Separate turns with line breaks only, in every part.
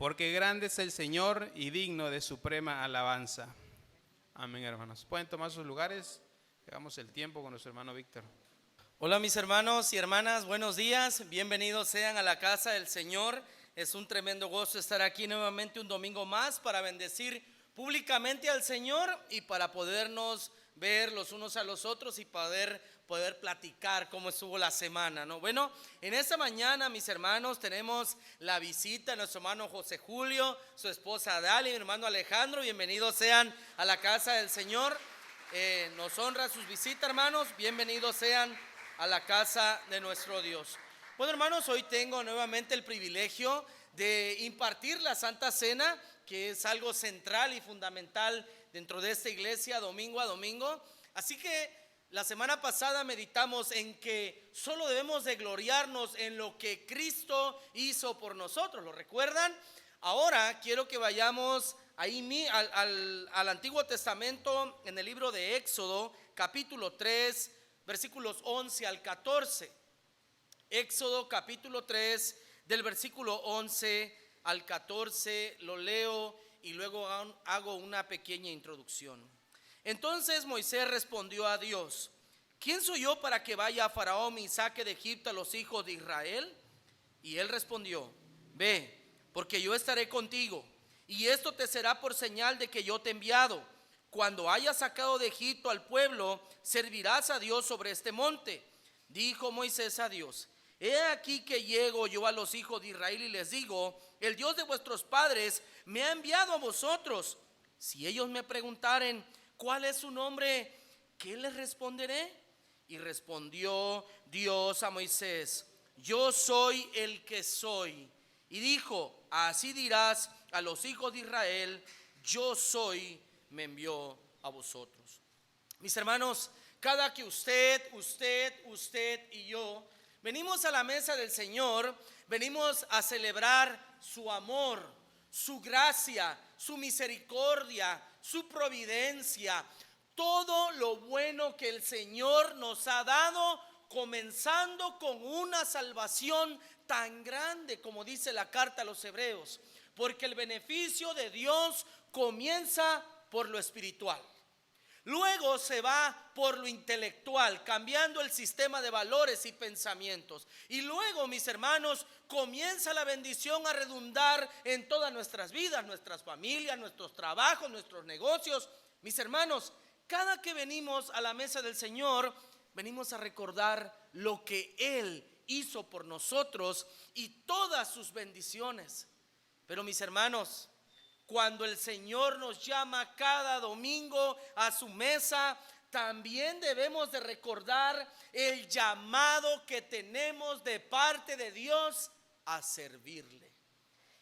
porque grande es el Señor y digno de suprema alabanza. Amén, hermanos. Pueden tomar sus lugares. Hagamos el tiempo con nuestro hermano Víctor.
Hola mis hermanos y hermanas, buenos días, bienvenidos sean a la casa del Señor. Es un tremendo gozo estar aquí nuevamente un domingo más para bendecir públicamente al Señor y para podernos ver los unos a los otros y poder platicar cómo estuvo la semana, ¿no? Bueno, en esta mañana, mis hermanos, tenemos la visita de nuestro hermano José Julio, su esposa Dali, mi hermano Alejandro. Bienvenidos sean a la casa del Señor. Nos honra sus visitas, hermanos. Bienvenidos sean a la casa de nuestro Dios. Bueno, hermanos, hoy tengo nuevamente el privilegio de impartir la Santa Cena, que es algo central y fundamental dentro de esta iglesia domingo a domingo. Así que la semana pasada meditamos en que solo debemos de gloriarnos en lo que Cristo hizo por nosotros. ¿Lo recuerdan? Ahora quiero que vayamos ahí al Antiguo Testamento, en el libro de Éxodo, capítulo 3, versículos 11 al 14. Éxodo capítulo 3, del versículo 11 al 14, lo leo y luego hago una pequeña introducción. Entonces Moisés respondió a Dios: ¿quién soy yo para que vaya a Faraón y saque de Egipto a los hijos de Israel? Y él respondió: ve, porque yo estaré contigo, y esto te será por señal de que yo te he enviado. Cuando hayas sacado de Egipto al pueblo, servirás a Dios sobre este monte. Dijo Moisés a Dios: he aquí que llego yo a los hijos de Israel y les digo: el Dios de vuestros padres me ha enviado a vosotros. Si ellos me preguntaren: ¿cuál es su nombre?, ¿qué les responderé? Y respondió Dios a Moisés: yo soy el que soy. Y dijo: así dirás a los hijos de Israel: yo soy, me envió a vosotros. Mis hermanos, cada que usted y yo venimos a la mesa del Señor, venimos a celebrar su amor, su gracia, su misericordia, su providencia, todo lo bueno que el Señor nos ha dado, comenzando con una salvación tan grande como dice la carta a los Hebreos, porque el beneficio de Dios comienza por lo espiritual. Luego se va por lo intelectual, cambiando el sistema de valores y pensamientos. Y luego, mis hermanos, comienza la bendición a redundar en todas nuestras vidas, nuestras familias, nuestros trabajos, nuestros negocios. Mis hermanos, cada que venimos a la mesa del Señor, venimos a recordar lo que Él hizo por nosotros y todas sus bendiciones. Pero mis hermanos, cuando el Señor nos llama cada domingo a su mesa, también debemos de recordar el llamado que tenemos de parte de Dios a servirle.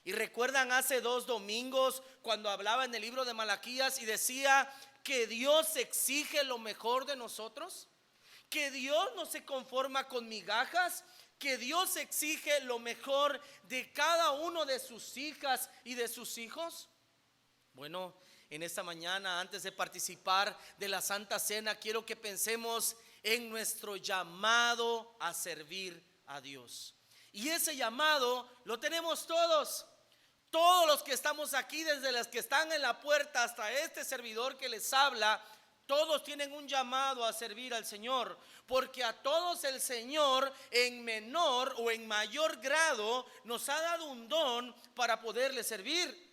Y recuerdan hace 2 domingos cuando hablaba en el libro de Malaquías y decía que Dios exige lo mejor de nosotros, que Dios no se conforma con migajas, que Dios exige lo mejor de cada uno de sus hijas y de sus hijos. Bueno, en esta mañana, antes de participar de la Santa Cena, quiero que pensemos en nuestro llamado a servir a Dios. Y ese llamado lo tenemos todos. Todos los que estamos aquí, desde los que están en la puerta hasta este servidor que les habla, todos tienen un llamado a servir al Señor, porque a todos el Señor en menor o en mayor grado nos ha dado un don para poderle servir.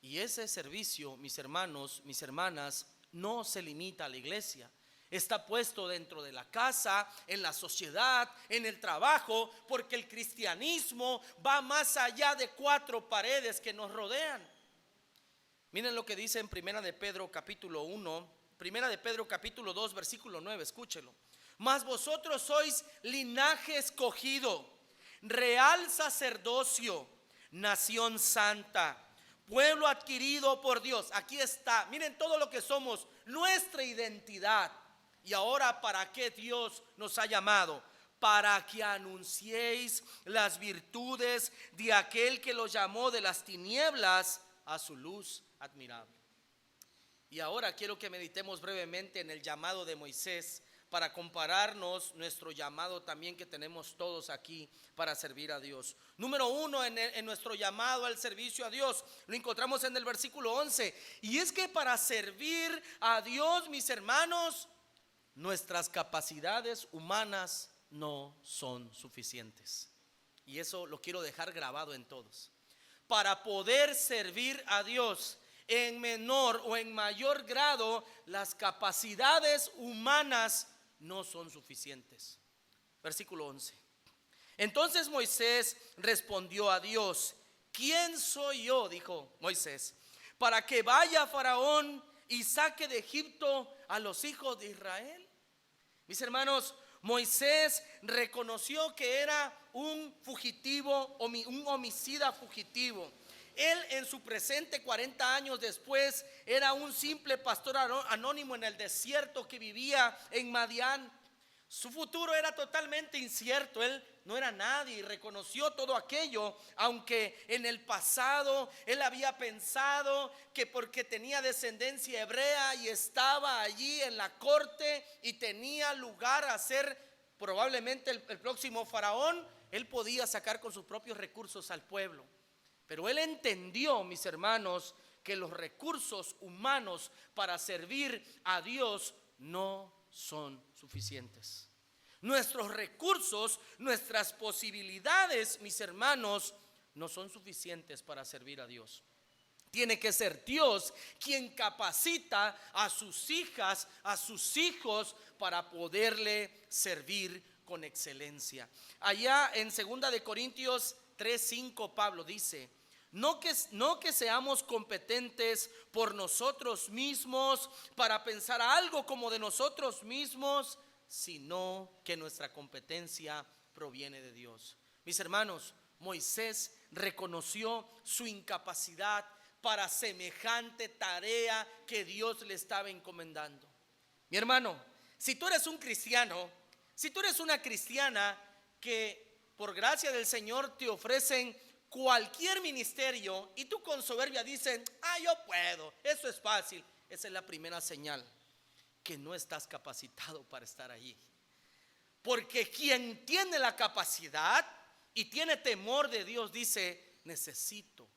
Y ese servicio, mis hermanos, mis hermanas, no se limita a la iglesia. Está puesto dentro de la casa, en la sociedad, en el trabajo, porque el cristianismo va más allá de 4 paredes que nos rodean. Miren lo que dice en Primera de Pedro capítulo 1, Primera de Pedro capítulo 2, versículo 9, escúchelo. Mas vosotros sois linaje escogido, real sacerdocio, nación santa, pueblo adquirido por Dios. Aquí está, miren todo lo que somos, nuestra identidad. Y ahora, ¿para qué Dios nos ha llamado? Para que anunciéis las virtudes de aquel que los llamó de las tinieblas a su luz admirable. Y ahora quiero que meditemos brevemente en el llamado de Moisés para compararnos nuestro llamado también que tenemos todos aquí para servir a Dios. Número 1 en nuestro llamado al servicio a Dios, lo encontramos en el versículo 11. Y es que para servir a Dios, mis hermanos, nuestras capacidades humanas no son suficientes. Y eso lo quiero dejar grabado en todos. Para poder servir a Dios en menor o en mayor grado, las capacidades humanas no son suficientes. Versículo 11. Entonces Moisés respondió a Dios: ¿quién soy yo?, dijo Moisés, para que vaya Faraón y saque de Egipto a los hijos de Israel. Mis hermanos, Moisés reconoció que era un fugitivo, un homicida fugitivo. Él en su presente, 40 años después, era un simple pastor anónimo en el desierto que vivía en Madián. Su futuro era totalmente incierto. Él no era nadie y reconoció todo aquello, aunque en el pasado él había pensado que porque tenía descendencia hebrea y estaba allí en la corte y tenía lugar a ser probablemente el próximo faraón, él podía sacar con sus propios recursos al pueblo. Pero él entendió, mis hermanos, que los recursos humanos para servir a Dios no son suficientes. Nuestros recursos, nuestras posibilidades, mis hermanos, no son suficientes para servir a Dios. Tiene que ser Dios quien capacita a sus hijas, a sus hijos, para poderle servir con excelencia. Allá en 2 de Corintios 3:5 Pablo dice: no que seamos competentes por nosotros mismos para pensar algo como de nosotros mismos, sino que nuestra competencia proviene de Dios. Mis hermanos, Moisés reconoció su incapacidad para semejante tarea que Dios le estaba encomendando. Mi hermano, si tú eres un cristiano, si tú eres una cristiana que por gracia del Señor te ofrecen cualquier ministerio y tú con soberbia dices: yo puedo, eso es fácil, esa es la primera señal que no estás capacitado para estar allí. Porque quien tiene la capacidad y tiene temor de Dios dice: necesito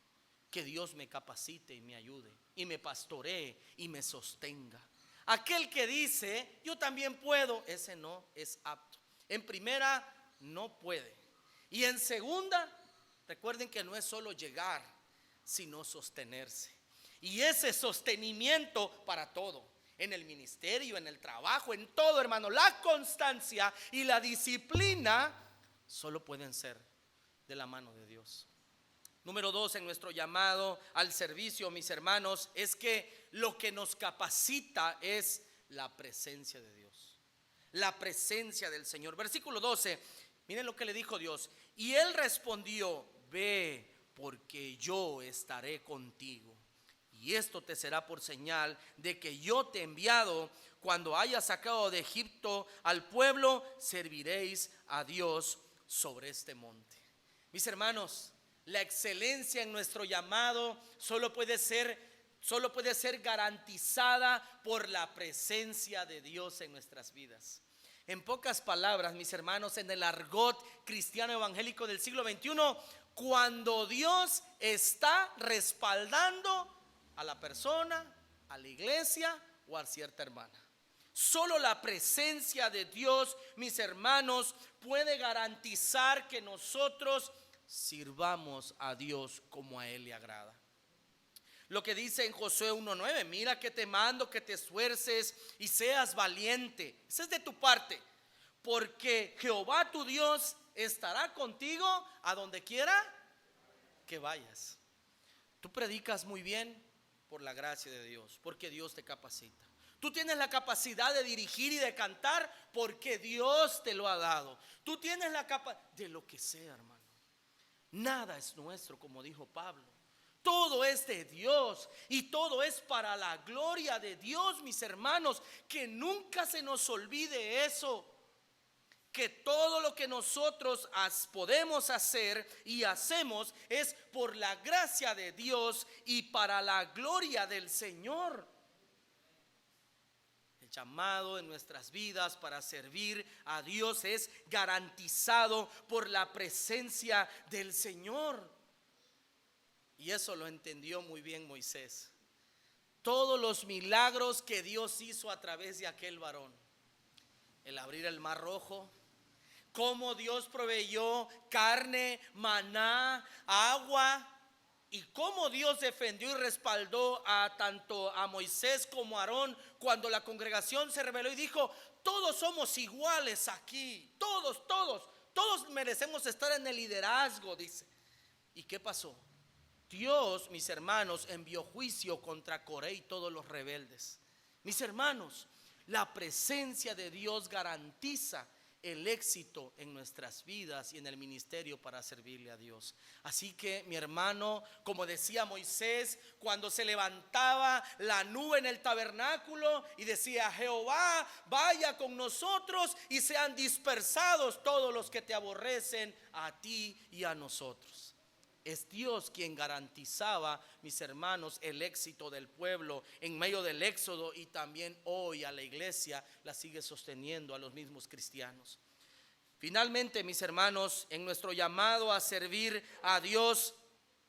que Dios me capacite y me ayude y me pastoree y me sostenga. Aquel que dice: yo también puedo, ese no es apto. En primera, no puede. Y en segunda, recuerden que no es solo llegar, sino sostenerse. Y ese sostenimiento para todo, en el ministerio, en el trabajo, en todo, hermano, la constancia y la disciplina solo pueden ser de la mano de Dios. Número 2 en nuestro llamado al servicio, mis hermanos, es que lo que nos capacita es la presencia de Dios, la presencia del Señor. Versículo 12, miren lo que le dijo Dios: y él respondió: ve, porque yo estaré contigo, y esto te será por señal de que yo te he enviado. Cuando hayas sacado de Egipto al pueblo, serviréis a Dios sobre este monte. Mis hermanos, la excelencia en nuestro llamado solo puede ser garantizada por la presencia de Dios en nuestras vidas. En pocas palabras, mis hermanos, en el argot cristiano evangélico del siglo XXI, cuando Dios está respaldando a la persona, a la iglesia o a cierta hermana. Solo la presencia de Dios, mis hermanos, puede garantizar que nosotros sirvamos a Dios como a Él le agrada. Lo que dice en Josué 1:9: mira que te mando que te esfuerces y seas valiente. Esa es de tu parte, porque Jehová tu Dios estará contigo a donde quiera que vayas. Tú predicas muy bien por la gracia de Dios, porque Dios te capacita. Tú tienes la capacidad de dirigir y de cantar porque Dios te lo ha dado. Tú tienes la capacidad de lo que sea, hermano. Nada es nuestro, como dijo Pablo. Todo es de Dios y todo es para la gloria de Dios, mis hermanos. Que nunca se nos olvide eso. Que todo lo que nosotros podemos hacer y hacemos es por la gracia de Dios y para la gloria del Señor. El llamado en nuestras vidas para servir a Dios es garantizado por la presencia del Señor. Y eso lo entendió muy bien Moisés. Todos los milagros que Dios hizo a través de aquel varón. El abrir el mar rojo, cómo Dios proveyó carne, maná, agua, y cómo Dios defendió y respaldó a tanto a Moisés como a Aarón cuando la congregación se rebeló y dijo: todos somos iguales aquí, todos merecemos estar en el liderazgo, dice. ¿Y qué pasó? Dios, mis hermanos, envió juicio contra Coré y todos los rebeldes. Mis hermanos, la presencia de Dios garantiza el éxito en nuestras vidas y en el ministerio para servirle a Dios. Así que, mi hermano, como decía Moisés, cuando se levantaba la nube en el tabernáculo y decía: Jehová vaya con nosotros y sean dispersados todos los que te aborrecen, a ti y a nosotros. Es Dios quien garantizaba, mis hermanos, el éxito del pueblo en medio del éxodo, y también hoy a la iglesia la sigue sosteniendo, a los mismos cristianos. Finalmente, mis hermanos, en nuestro llamado a servir a Dios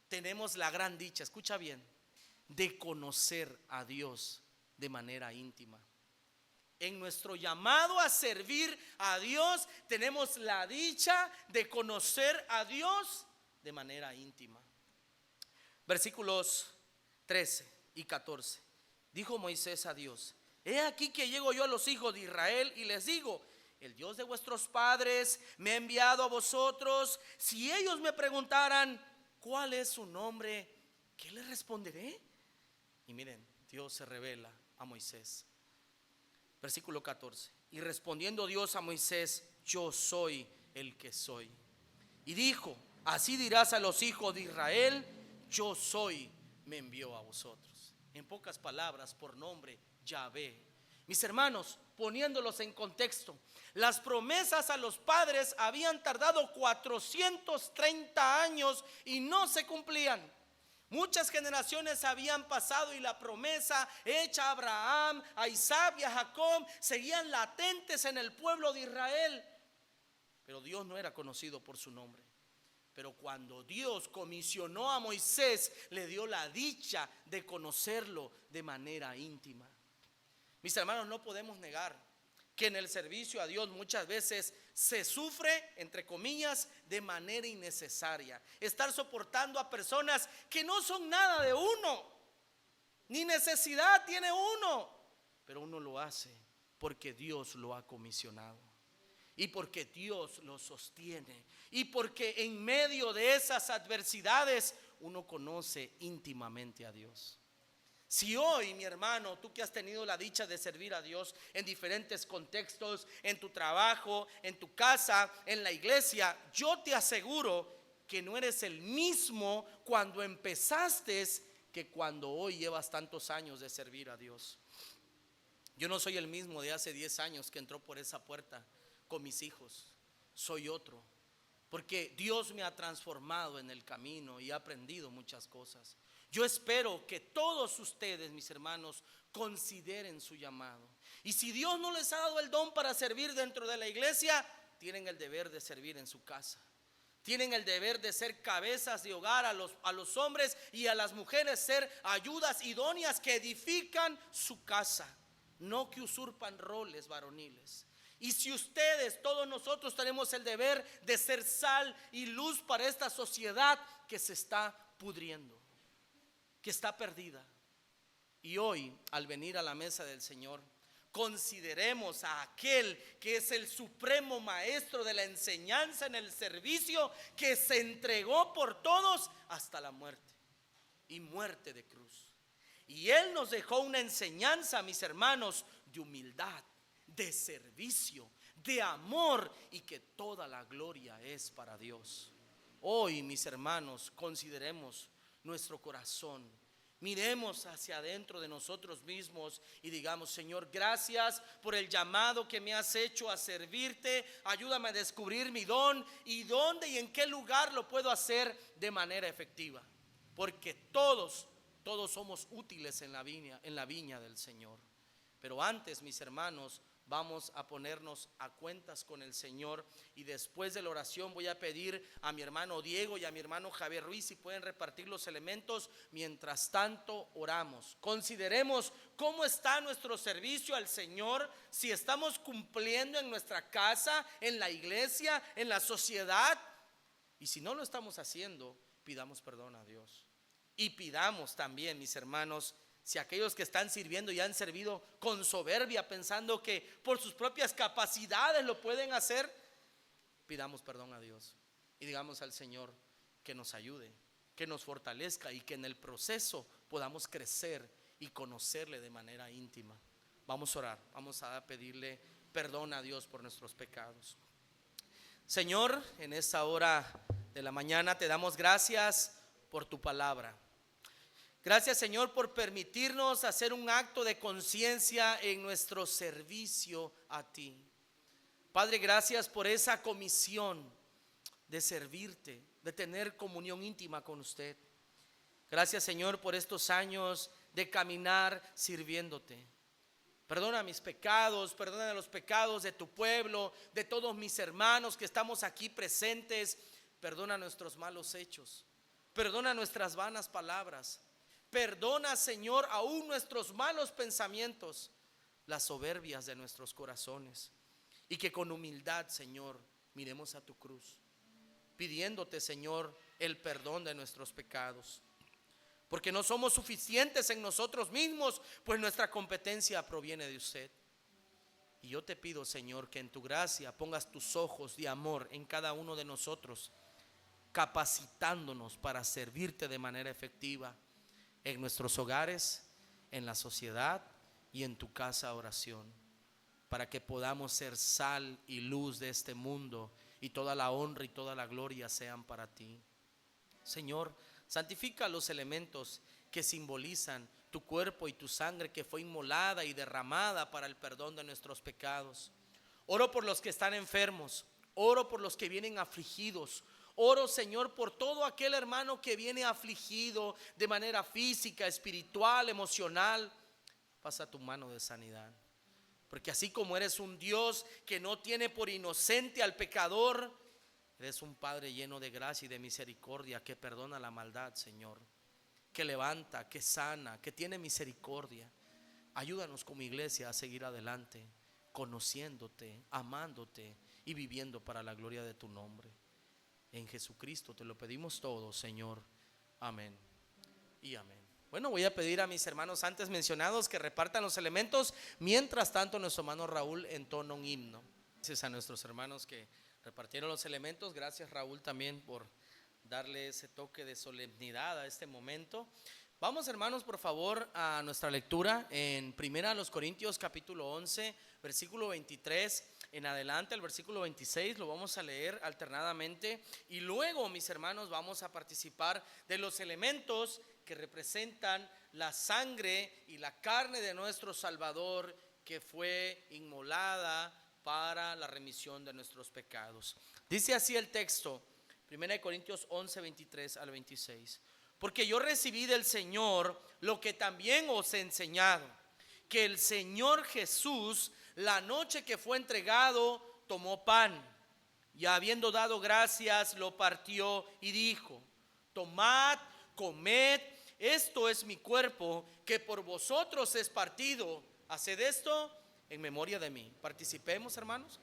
tenemos la gran dicha, escucha bien, de conocer a Dios de manera íntima. En nuestro llamado a servir a Dios tenemos la dicha de conocer a Dios de manera íntima. Versículos 13 y 14. Dijo Moisés a Dios: he aquí que llego yo a los hijos de Israel y les digo: el Dios de vuestros padres me ha enviado a vosotros. Si ellos me preguntaran: ¿cuál es su nombre?, ¿qué les responderé? Y miren, Dios se revela a Moisés. Versículo 14. Y respondiendo Dios a Moisés: yo soy el que soy. Y dijo: así dirás a los hijos de Israel: yo soy, me envió a vosotros. En pocas palabras, por nombre, Yahvé. Mis hermanos, poniéndolos en contexto, las promesas a los padres habían tardado 430 años y no se cumplían. Muchas generaciones habían pasado y la promesa hecha a Abraham, a Isaac y a Jacob seguían latentes en el pueblo de Israel. Pero Dios no era conocido por su nombre. Pero cuando Dios comisionó a Moisés, le dio la dicha de conocerlo de manera íntima. Mis hermanos, no podemos negar que en el servicio a Dios muchas veces se sufre, entre comillas, de manera innecesaria. Estar soportando a personas que no son nada de uno, ni necesidad tiene uno, pero uno lo hace porque Dios lo ha comisionado. Y porque Dios lo sostiene. Y porque en medio de esas adversidades uno conoce íntimamente a Dios. Si hoy, mi hermano, tú que has tenido la dicha de servir a Dios en diferentes contextos, en tu trabajo, en tu casa, en la iglesia, yo te aseguro que no eres el mismo cuando empezaste que cuando hoy llevas tantos años de servir a Dios. Yo no soy el mismo de hace 10 años que entró por esa puerta con mis hijos. Soy otro, porque Dios me ha transformado en el camino y he aprendido muchas cosas. Yo espero que todos ustedes, mis hermanos, consideren su llamado. Y si Dios no les ha dado el don para servir dentro de la iglesia, tienen el deber de servir en su casa. Tienen el deber de ser cabezas de hogar a los hombres y a las mujeres, ser ayudas idóneas que edifican su casa, no que usurpan roles varoniles. Y si ustedes, todos nosotros, tenemos el deber de ser sal y luz para esta sociedad que se está pudriendo, que está perdida. Y hoy, al venir a la mesa del Señor, consideremos a aquel que es el supremo maestro de la enseñanza en el servicio, que se entregó por todos hasta la muerte, y muerte de cruz. Y Él nos dejó una enseñanza, mis hermanos, de humildad, de servicio, de amor, y que toda la gloria es para Dios. Hoy, mis hermanos, consideremos nuestro corazón, miremos hacia adentro de nosotros mismos y digamos: Señor, gracias por el llamado que me has hecho a servirte. Ayúdame a descubrir mi don y dónde y en qué lugar lo puedo hacer de manera efectiva, porque todos somos útiles en la viña del Señor. Pero antes, mis hermanos, vamos a ponernos a cuentas con el Señor, y después de la oración voy a pedir a mi hermano Diego y a mi hermano Javier Ruiz si pueden repartir los elementos. Mientras tanto oramos, consideremos cómo está nuestro servicio al Señor, si estamos cumpliendo en nuestra casa, en la iglesia, en la sociedad, y si no lo estamos haciendo, pidamos perdón a Dios. Y pidamos también, mis hermanos, si aquellos que están sirviendo y han servido con soberbia, pensando que por sus propias capacidades lo pueden hacer, pidamos perdón a Dios y digamos al Señor que nos ayude, que nos fortalezca, y que en el proceso podamos crecer y conocerle de manera íntima. Vamos a orar, vamos a pedirle perdón a Dios por nuestros pecados. Señor, en esta hora de la mañana te damos gracias por tu palabra. Gracias, Señor, por permitirnos hacer un acto de conciencia en nuestro servicio a ti. Padre, gracias por esa comisión de servirte, de tener comunión íntima con usted. Gracias, Señor, por estos años de caminar sirviéndote. Perdona mis pecados, perdona los pecados de tu pueblo, de todos mis hermanos que estamos aquí presentes. Perdona nuestros malos hechos, perdona nuestras vanas palabras. Perdona, Señor, aún nuestros malos pensamientos, las soberbias de nuestros corazones, y que con humildad, Señor, miremos a tu cruz, pidiéndote, Señor, el perdón de nuestros pecados, porque no somos suficientes en nosotros mismos, pues nuestra competencia proviene de usted. Y yo te pido, Señor, que en tu gracia pongas tus ojos de amor en cada uno de nosotros, capacitándonos para servirte de manera efectiva en nuestros hogares, en la sociedad y en tu casa oración, para que podamos ser sal y luz de este mundo, y toda la honra y toda la gloria sean para ti. Señor, santifica los elementos que simbolizan tu cuerpo y tu sangre que fue inmolada y derramada para el perdón de nuestros pecados. Oro por los que están enfermos, oro por los que vienen afligidos. Oro, Señor, por todo aquel hermano que viene afligido de manera física, espiritual, emocional. Pasa tu mano de sanidad, porque así como eres un Dios que no tiene por inocente al pecador, eres un Padre lleno de gracia y de misericordia, que perdona la maldad, Señor, que levanta, que sana, que tiene misericordia. Ayúdanos como iglesia a seguir adelante, conociéndote, amándote y viviendo para la gloria de tu nombre. En Jesucristo te lo pedimos todo, Señor. Amén y amén. Bueno, voy a pedir a mis hermanos antes mencionados que repartan los elementos. Mientras tanto, nuestro hermano Raúl entona un himno. Gracias a nuestros hermanos que repartieron los elementos. Gracias, Raúl, también por darle ese toque de solemnidad a este momento. Vamos, hermanos, por favor, a nuestra lectura en 1 Corintios capítulo 11, versículo 23 en adelante. El versículo 26 lo vamos a leer alternadamente, y luego, mis hermanos, vamos a participar de los elementos que representan la sangre y la carne de nuestro Salvador, que fue inmolada para la remisión de nuestros pecados. Dice así el texto, 1 Corintios 11, 23 al 26. Porque yo recibí del Señor lo que también os he enseñado, que el Señor Jesús, la noche que fue entregado, tomó pan, y habiendo dado gracias, lo partió y dijo: tomad, comed, esto es mi cuerpo, que por vosotros es partido. Haced esto en memoria de mí. Participemos, hermanos.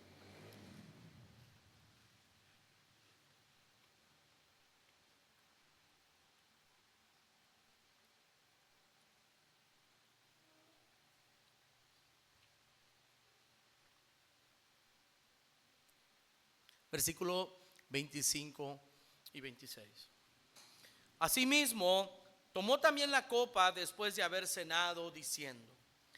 Versículo 25 y 26. Asimismo, tomó también la copa después de haber cenado, diciendo: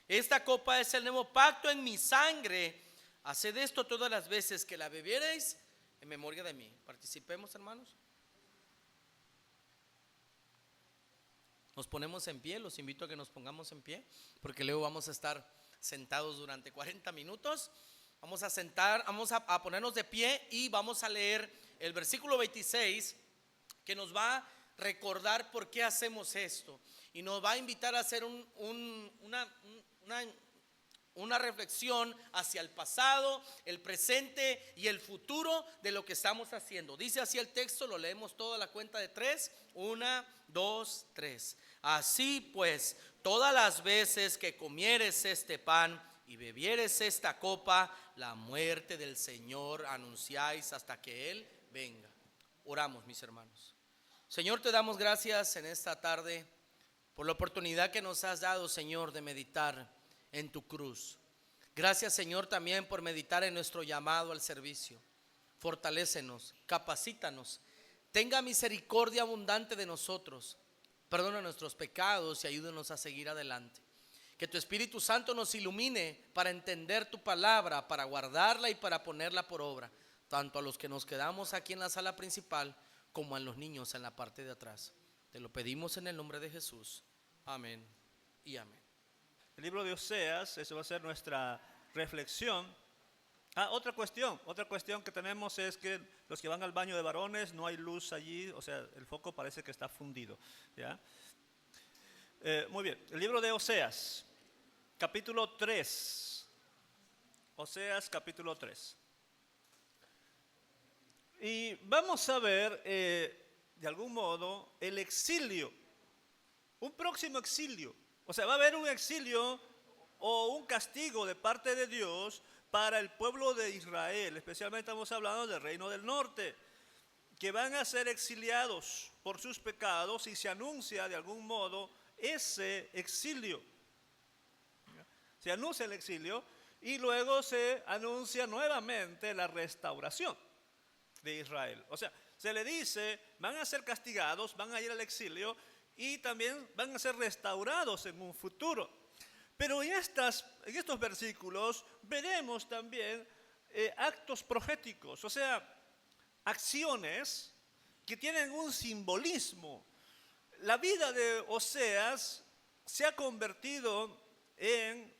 esta copa es el nuevo pacto en mi sangre. Haced esto todas las veces que la bebiereis en memoria de mí. Participemos, hermanos. Nos ponemos en pie, los invito a que nos pongamos en pie, porque luego vamos a estar sentados durante 40 minutos. Vamos a ponernos de pie y vamos a leer el versículo 26, que nos va a recordar por qué hacemos esto, y nos va a invitar a hacer una una reflexión hacia el pasado, el presente y el futuro de lo que estamos haciendo. Dice así el texto, lo leemos todo a la cuenta de 3. 1, 2, 3. Así pues, todas las veces que comieres este pan y bebieres esta copa, la muerte del Señor anunciáis hasta que Él venga. Oramos, mis hermanos. Señor, te damos gracias en esta tarde por la oportunidad que nos has dado, Señor, de meditar en tu cruz. Gracias, Señor, también por meditar en nuestro llamado al servicio. Fortalécenos, capacítanos, tenga misericordia abundante de nosotros, perdona nuestros pecados y ayúdanos a seguir adelante. Que tu Espíritu Santo nos ilumine para entender tu palabra, para guardarla y para ponerla por obra, tanto a los que nos quedamos aquí en la sala principal como a los niños en la parte de atrás. Te lo pedimos en el nombre de Jesús. Amén y amén.
El libro de Oseas, eso va a ser nuestra reflexión. Otra cuestión que tenemos es que los que van al baño de varones no hay luz allí, o sea, el foco parece que está fundido, ¿ya? Muy bien, el libro de Oseas, capítulo 3. Oseas, capítulo 3. Y vamos a ver, de algún modo, el exilio, un próximo exilio. O sea, va a haber un exilio o un castigo de parte de Dios para el pueblo de Israel. Especialmente estamos hablando del reino del norte, que van a ser exiliados por sus pecados y se anuncia de algún modo ese exilio. Se anuncia el exilio y luego se anuncia nuevamente la restauración de Israel. O sea, se le dice, van a ser castigados, van a ir al exilio y también van a ser restaurados en un futuro. Pero en estos versículos veremos también actos proféticos, o sea, acciones que tienen un simbolismo. La vida de Oseas se ha convertido en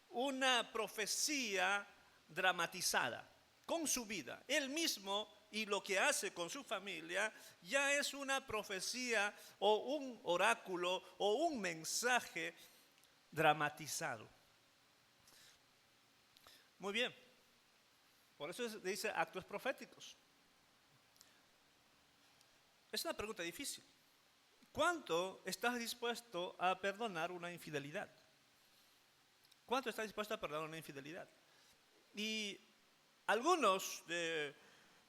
una profecía dramatizada con su vida. Él mismo y lo que hace con su familia ya es una profecía o un oráculo o un mensaje dramatizado. Muy bien, por eso dice actos proféticos. Es una pregunta difícil. ¿Cuánto estás dispuesto a perdonar una infidelidad? ¿Cuánto estás dispuesto a perdonar una infidelidad? Y algunos de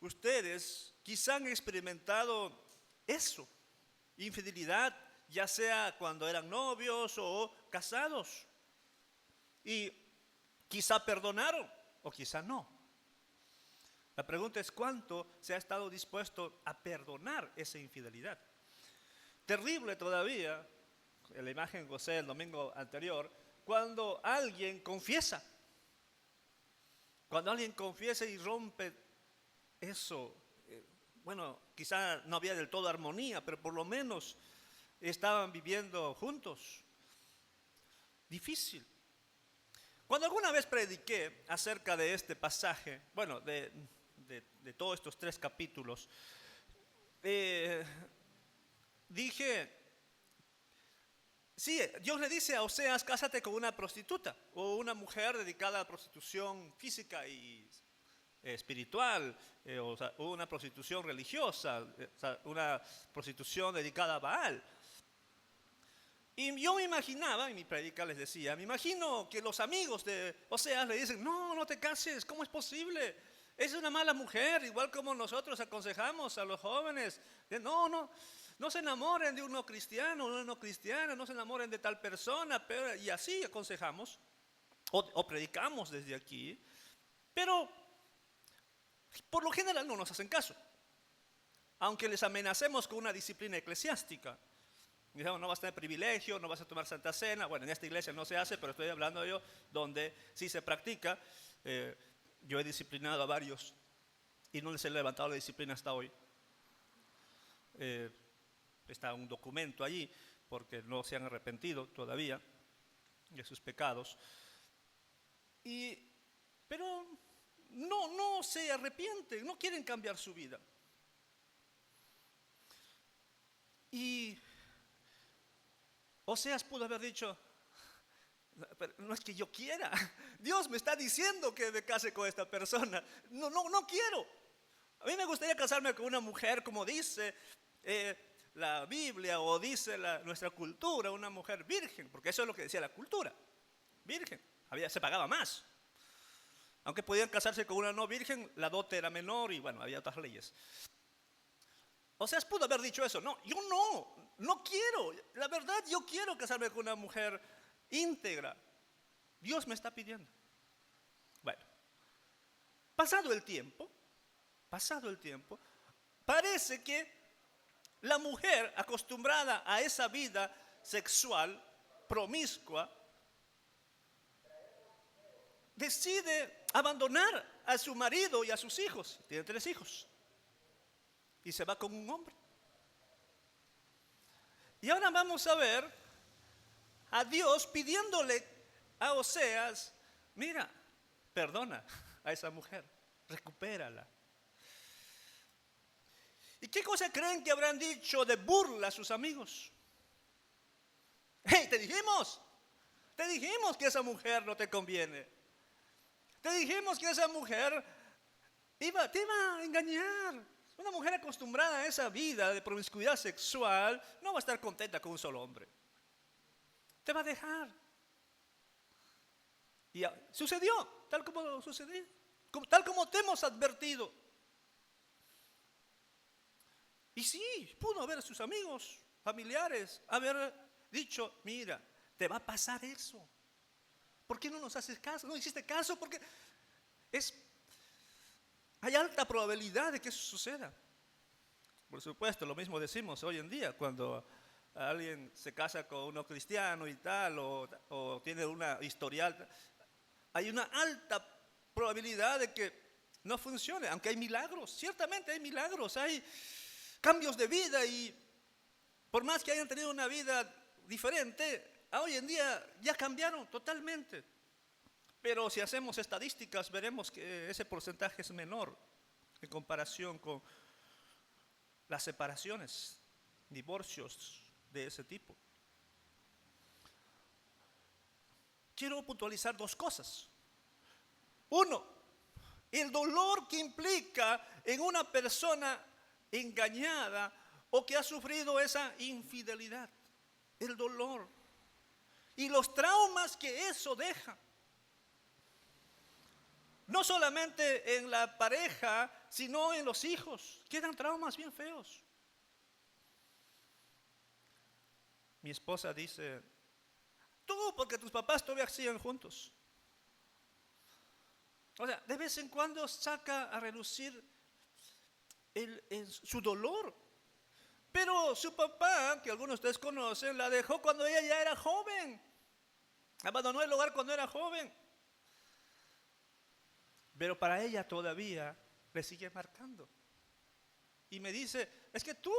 ustedes quizá han experimentado eso, infidelidad, ya sea cuando eran novios o casados. Y quizá perdonaron o quizá no. La pregunta es cuánto se ha estado dispuesto a perdonar esa infidelidad. Terrible todavía, en la imagen que gocé el domingo anterior, cuando alguien confiesa. Cuando alguien confiesa y rompe eso, bueno, quizá no había del todo armonía, pero por lo menos estaban viviendo juntos. Difícil. Cuando alguna vez prediqué acerca de este pasaje, bueno, de todos estos 3 capítulos, dije, sí, Dios le dice a Oseas, cásate con una prostituta o una mujer dedicada a la prostitución física y espiritual, o sea, una prostitución religiosa, o sea, una prostitución dedicada a Baal. Y yo me imaginaba, y mi predica les decía, me imagino que los amigos de Oseas le dicen, no te cases, ¿cómo es posible? Es una mala mujer, igual como nosotros aconsejamos a los jóvenes, no se enamoren de un no cristiano, una no cristiana, no se enamoren de tal persona, y así aconsejamos, o predicamos desde aquí, pero por lo general no nos hacen caso, aunque les amenacemos con una disciplina eclesiástica. Digamos, no vas a tener privilegio, no vas a tomar Santa Cena. Bueno, en esta iglesia no se hace, pero estoy hablando yo donde sí se practica. Yo he disciplinado a varios y no les he levantado la disciplina hasta hoy. Está un documento allí porque no se han arrepentido todavía de sus pecados. Pero no se arrepienten, no quieren cambiar su vida. Y Oseas pudo haber dicho, Pero no es que yo quiera. Dios me está diciendo que me case con esta persona. No quiero. A mí me gustaría casarme con una mujer, como dice la Biblia o dice nuestra cultura, una mujer virgen, porque eso es lo que decía la cultura, virgen. Se pagaba más. Aunque podían casarse con una no virgen, la dote era menor y bueno, había otras leyes. O sea, pudo haber dicho eso. No, yo no quiero. La verdad, yo quiero casarme con una mujer íntegra. Dios me está pidiendo. Bueno, pasado el tiempo, parece que la mujer acostumbrada a esa vida sexual promiscua decide abandonar a su marido y a sus hijos. Tiene 3 hijos. Y se va con un hombre. Y ahora vamos a ver a Dios pidiéndole a Oseas, mira, perdona a esa mujer, recupérala. ¿Y qué cosa creen que habrán dicho de burla a sus amigos? ¡Hey, te dijimos que esa mujer no te conviene! Te dijimos que esa mujer te iba a engañar. Una mujer acostumbrada a esa vida de promiscuidad sexual no va a estar contenta con un solo hombre. Te va a dejar. Y sucedió, tal como sucedió, tal como te hemos advertido. Y sí, pudo haber sus amigos, familiares, haber dicho, mira, te va a pasar eso. ¿Por qué no nos haces caso? No hiciste caso porque hay alta probabilidad de que eso suceda. Por supuesto, lo mismo decimos hoy en día cuando alguien se casa con uno cristiano y tal, o tiene una historial. Hay una alta probabilidad de que no funcione, aunque hay milagros. Ciertamente hay milagros, hay cambios de vida y por más que hayan tenido una vida diferente, hoy en día ya cambiaron totalmente. Pero si hacemos estadísticas, veremos que ese porcentaje es menor en comparación con las separaciones, divorcios de ese tipo. Quiero puntualizar 2 cosas. 1, el dolor que implica en una persona engañada o que ha sufrido esa infidelidad. El dolor y los traumas que eso deja. No solamente en la pareja, sino en los hijos. Quedan traumas bien feos. Mi esposa dice, tú porque tus papás todavía siguen juntos. O sea, de vez en cuando saca a relucir su dolor. Pero su papá, que algunos de ustedes conocen, la dejó cuando ella ya era joven. Abandonó el hogar cuando era joven. Pero para ella todavía le sigue marcando. Y me dice, es que tú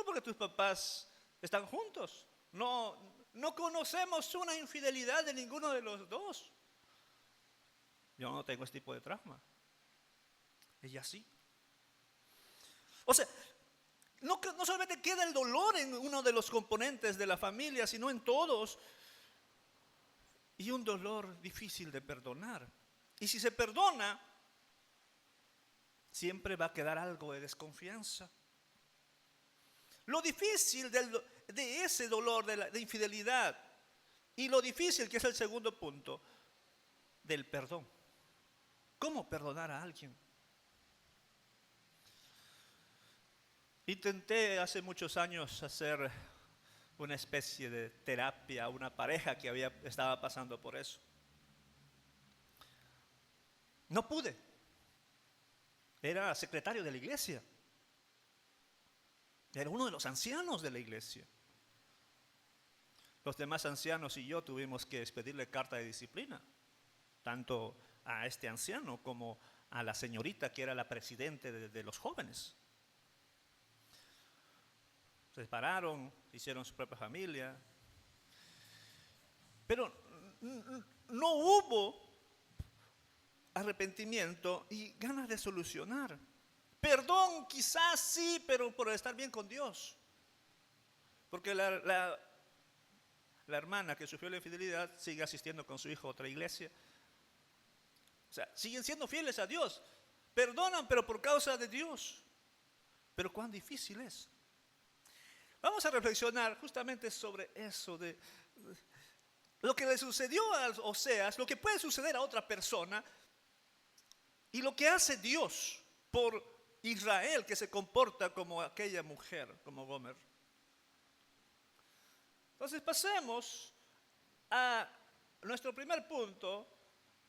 porque tus papás están juntos, no conocemos una infidelidad de ninguno de los dos. Yo no tengo este tipo de trauma. Ella sí. O sea, no solamente queda el dolor en uno de los componentes de la familia, sino en todos. Y un dolor difícil de perdonar. Y si se perdona, siempre va a quedar algo de desconfianza. Lo difícil de ese dolor de infidelidad y lo difícil, que es el segundo punto, del perdón. ¿Cómo perdonar a alguien? Intenté hace muchos años hacer una especie de terapia a una pareja que estaba pasando por eso. No pude. Era secretario de la iglesia. Era uno de los ancianos de la iglesia. Los demás ancianos y yo tuvimos que expedirle carta de disciplina, tanto a este anciano como a la señorita que era la presidente de los jóvenes. Se separaron, hicieron su propia familia. Pero no hubo arrepentimiento y ganas de solucionar. Perdón quizás sí, pero por estar bien con Dios. Porque la hermana que sufrió la infidelidad sigue asistiendo con su hijo a otra iglesia. O sea, siguen siendo fieles a Dios. Perdonan, pero por causa de Dios. Pero cuán difícil es. Vamos a reflexionar justamente sobre eso de lo que le sucedió a Oseas, lo que puede suceder a otra persona y lo que hace Dios por Israel, que se comporta como aquella mujer, como Gomer. Entonces pasemos a nuestro primer punto,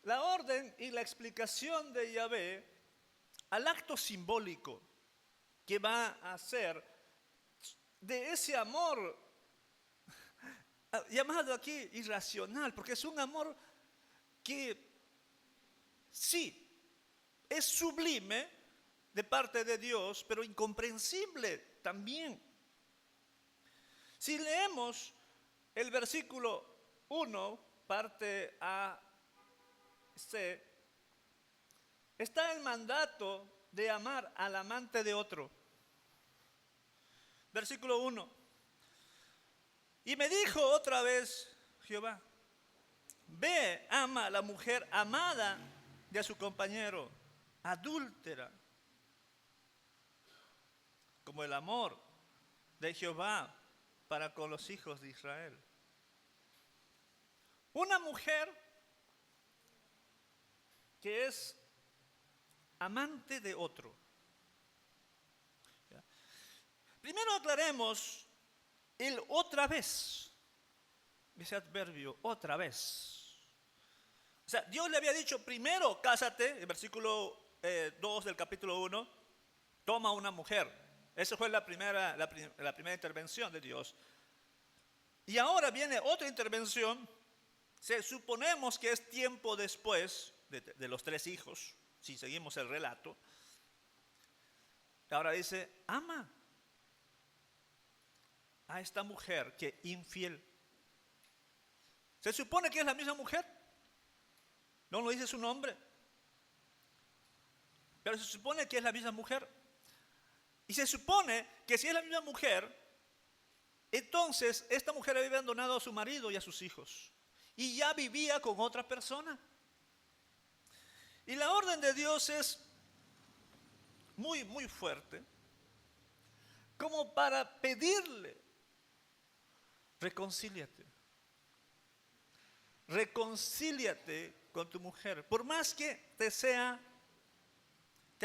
la orden y la explicación de Yahvé al acto simbólico que va a hacer de ese amor llamado aquí irracional, porque es un amor que sí es sublime de parte de Dios, pero incomprensible también. Si leemos el versículo 1, parte A, C, está el mandato de amar al amante de otro. Versículo 1. Y me dijo otra vez Jehová, ve, ama a la mujer amada de su compañero, adúltera, como el amor de Jehová para con los hijos de Israel. Una mujer que es amante de otro. Primero aclaremos el otra vez, ese adverbio, otra vez. O sea, Dios le había dicho primero, cásate, el versículo 2 del capítulo 1, toma una mujer. Esa fue la primera intervención de Dios. Y ahora viene otra intervención. Suponemos que es tiempo después de los 3 hijos, si seguimos el relato. Ahora dice, ama a esta mujer que infiel. Se supone que es la misma mujer. No lo dice su nombre. Pero se supone que es la misma mujer. Y se supone que si es la misma mujer, entonces esta mujer había abandonado a su marido y a sus hijos. Y ya vivía con otra persona. Y la orden de Dios es muy, muy fuerte. Como para pedirle, reconcíliate. Reconcíliate con tu mujer. Por más que te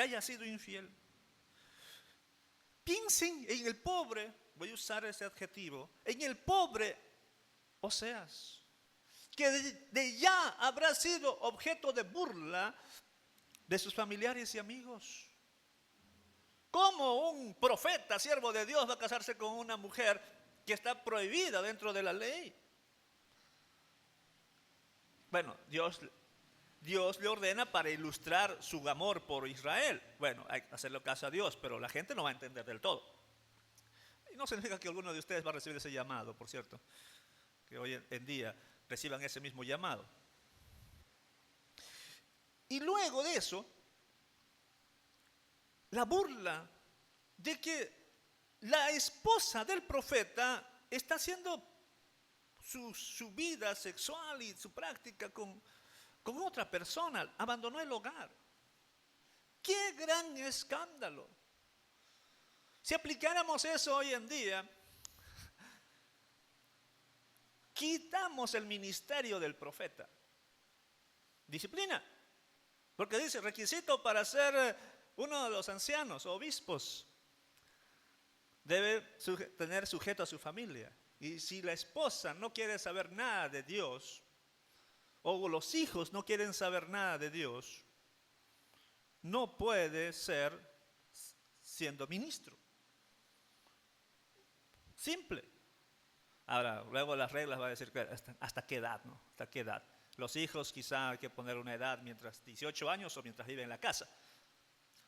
haya sido infiel. Piensen en el pobre, voy a usar ese adjetivo, en el pobre Oseas, que de ya habrá sido objeto de burla de sus familiares y amigos. ¿Cómo un profeta, siervo de Dios, va a casarse con una mujer que está prohibida dentro de la ley? Bueno, Dios le ordena para ilustrar su amor por Israel. Bueno, hay que hacerle caso a Dios, pero la gente no va a entender del todo. Y no significa que alguno de ustedes va a recibir ese llamado, por cierto, que hoy en día reciban ese mismo llamado. Y luego de eso, la burla de que la esposa del profeta está haciendo su vida sexual y su práctica con otra persona, abandonó el hogar. ¡Qué gran escándalo! Si aplicáramos eso hoy en día, quitamos el ministerio del profeta. Disciplina. Porque dice, requisito para ser uno de los ancianos, obispos, debe tener sujeto a su familia. Y si la esposa no quiere saber nada de Dios, o los hijos no quieren saber nada de Dios, no puede ser siendo ministro. Simple. Ahora, luego las reglas va a decir que hasta qué edad, ¿no? Hasta qué edad. Los hijos quizá hay que poner una edad mientras 18 años o mientras viven en la casa.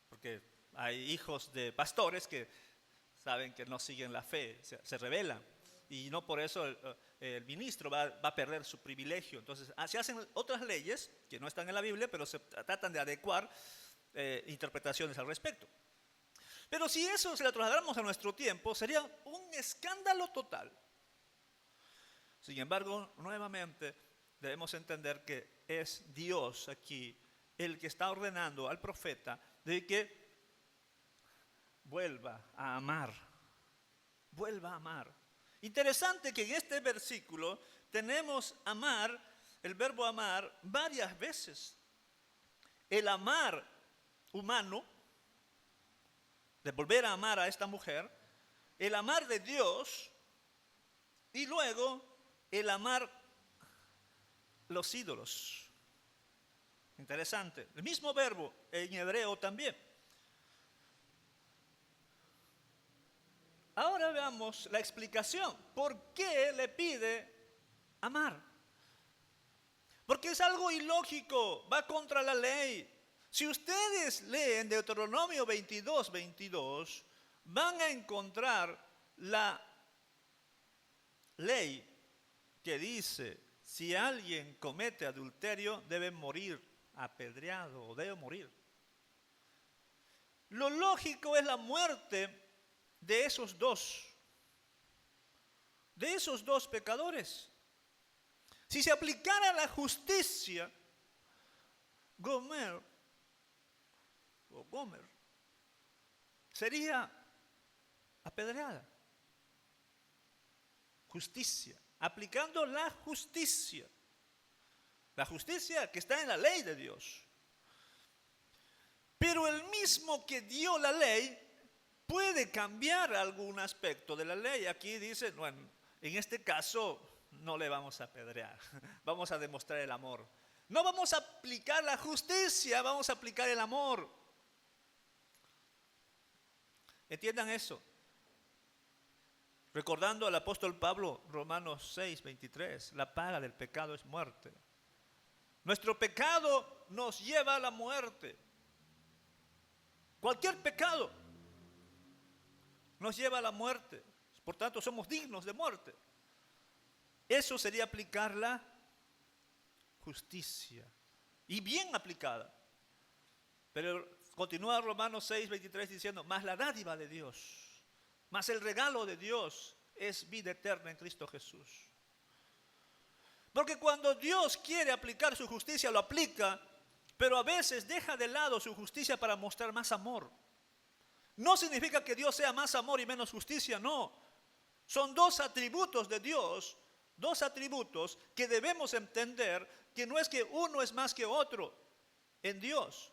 Porque hay hijos de pastores que saben que no siguen la fe, se rebelan. Y no por eso el ministro va a perder su privilegio. Entonces, se hacen otras leyes que no están en la Biblia, pero se tratan de adecuar interpretaciones al respecto. Pero si eso se lo trasladamos a nuestro tiempo, sería un escándalo total Sin embargo, nuevamente debemos entender que es Dios aquí el que está ordenando al profeta de que vuelva a amar. Vuelva a amar. Interesante que en este versículo tenemos amar, el verbo amar, varias veces. El amar humano, de volver a amar a esta mujer, el amar de Dios y luego el amar los ídolos. Interesante. El mismo verbo en hebreo también. Ahora veamos la explicación. ¿Por qué le pide amar? Porque es algo ilógico, va contra la ley. Si ustedes leen Deuteronomio 22, van a encontrar la ley que dice, si alguien comete adulterio, debe morir apedreado o debe morir. Lo lógico es la muerte de esos dos pecadores. Si se aplicara la justicia, Gomer sería apedreada. Justicia, aplicando la justicia que está en la ley de Dios. Pero el mismo que dio la ley puede cambiar algún aspecto de la ley. Aquí dice, bueno, en este caso no le vamos a apedrear, vamos a demostrar el amor. No vamos a aplicar la justicia, vamos a aplicar el amor. Entiendan eso. Recordando al apóstol Pablo, Romanos 6:23, la paga del pecado es muerte. Nuestro pecado nos lleva a la muerte. Cualquier pecado nos lleva a la muerte. Por tanto, somos dignos de muerte. Eso sería aplicar la justicia. Y bien aplicada. Pero continúa Romanos 6:23 diciendo, mas la dádiva de Dios, mas el regalo de Dios es vida eterna en Cristo Jesús. Porque cuando Dios quiere aplicar su justicia, lo aplica, pero a veces deja de lado su justicia para mostrar más amor. No significa que Dios sea más amor y menos justicia, no. Son dos atributos de Dios, dos atributos que debemos entender, que no es que uno es más que otro en Dios,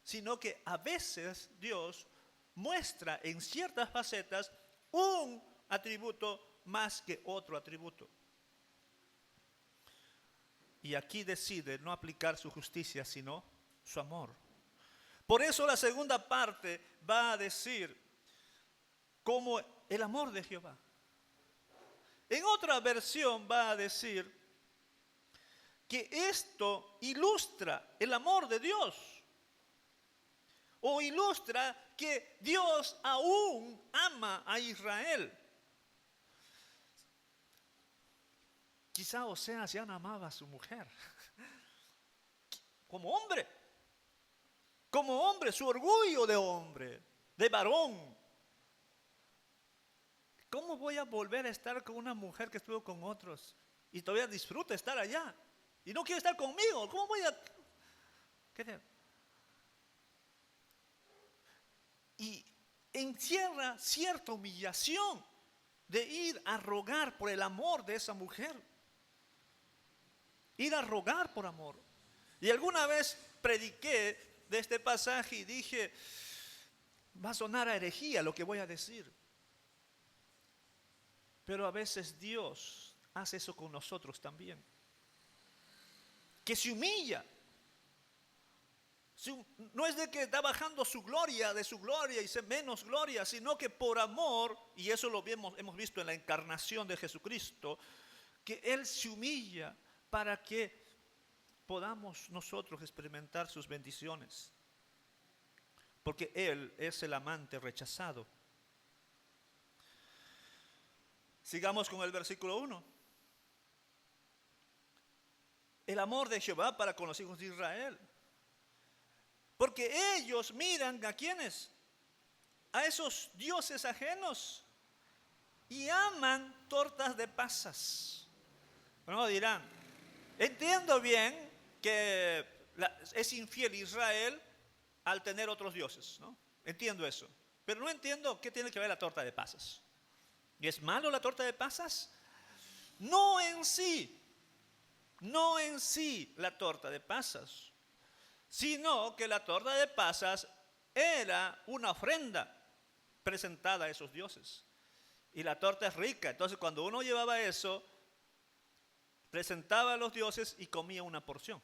sino que a veces Dios muestra en ciertas facetas un atributo más que otro atributo. Y aquí decide no aplicar su justicia, sino su amor. Por eso la segunda parte va a decir como el amor de Jehová. En otra versión va a decir que esto ilustra el amor de Dios. O ilustra que Dios aún ama a Israel. Quizá Oseas ya no amaba a su mujer. Como hombre, su orgullo de varón. ¿Cómo voy a volver a estar con una mujer que estuvo con otros y todavía disfruta estar allá y no quiere estar conmigo? ¿Cómo voy a...? Y encierra cierta humillación de ir a rogar por el amor de esa mujer. Ir a rogar por amor. Y alguna vez prediqué de este pasaje y dije, va a sonar a herejía lo que voy a decir. Pero a veces Dios hace eso con nosotros también. Que se humilla. No es de que está bajando su gloria, de su gloria y se menos gloria, sino que por amor, y eso lo hemos visto en la encarnación de Jesucristo, que Él se humilla para que podamos nosotros experimentar sus bendiciones. Porque Él es el amante rechazado. Sigamos con el versículo 1. El amor de Jehová para con los hijos de Israel. Porque ellos miran a ¿quiénes? A esos dioses ajenos y aman tortas de pasas. No dirán, entiendo bien que es infiel Israel al tener otros dioses, ¿no? Entiendo eso. Pero no entiendo qué tiene que ver la torta de pasas. ¿Y es malo la torta de pasas? No en sí, no en sí la torta de pasas, sino que la torta de pasas era una ofrenda presentada a esos dioses. Y la torta es rica, entonces cuando uno llevaba eso, presentaba a los dioses y comía una porción.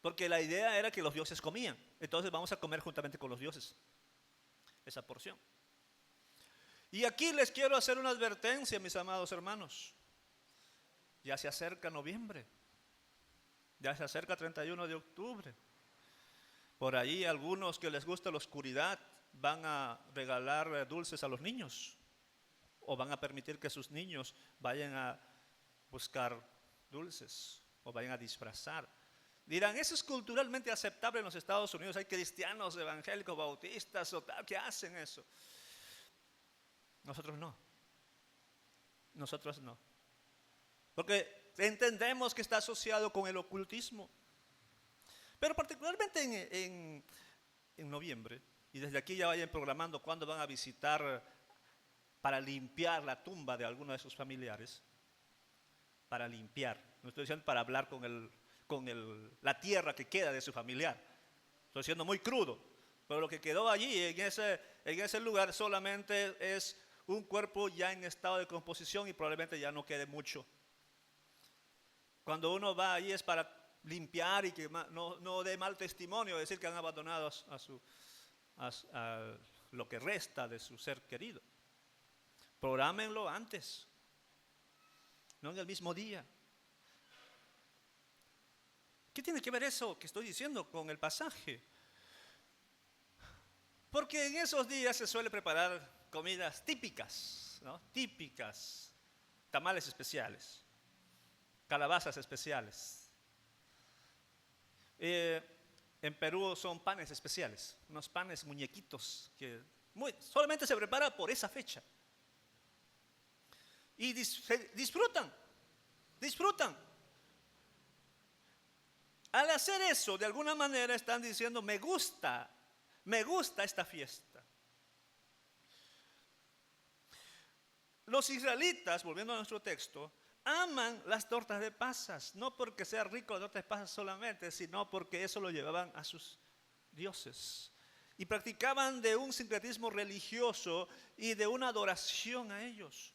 Porque la idea era que los dioses comían, entonces vamos a comer juntamente con los dioses esa porción. Y aquí les quiero hacer una advertencia, mis amados hermanos. Ya se acerca noviembre, ya se acerca 31 de octubre. Por ahí algunos que les gusta la oscuridad van a regalar dulces a los niños o van a permitir que sus niños vayan a buscar dulces o vayan a disfrazar. Dirán, eso es culturalmente aceptable en los Estados Unidos, hay cristianos, evangélicos, bautistas o tal que hacen eso. Nosotros no. Nosotros no. Porque entendemos que está asociado con el ocultismo. Pero particularmente en noviembre, y desde aquí ya vayan programando cuándo van a visitar para limpiar la tumba de alguno de sus familiares. Para limpiar. No estoy diciendo para hablar con la tierra que queda de su familiar. Estoy siendo muy crudo. Pero lo que quedó allí, en ese lugar, solamente es un cuerpo ya en estado de composición y probablemente ya no quede mucho. Cuando uno va allí es para limpiar y que no dé mal testimonio, decir que han abandonado a lo que resta de su ser querido. Prográmenlo antes, no en el mismo día. ¿Qué tiene que ver eso que estoy diciendo con el pasaje? Porque en esos días se suele preparar comidas típicas, ¿no? Típicas, tamales especiales, calabazas especiales. En Perú son panes especiales, unos panes muñequitos que solamente se prepara por esa fecha. Y disfrutan. Al hacer eso, de alguna manera están diciendo, me gusta esta fiesta. Los israelitas, volviendo a nuestro texto, aman las tortas de pasas, no porque sea rico la torta de pasas solamente, sino porque eso lo llevaban a sus dioses. Y practicaban de un sincretismo religioso y de una adoración a ellos.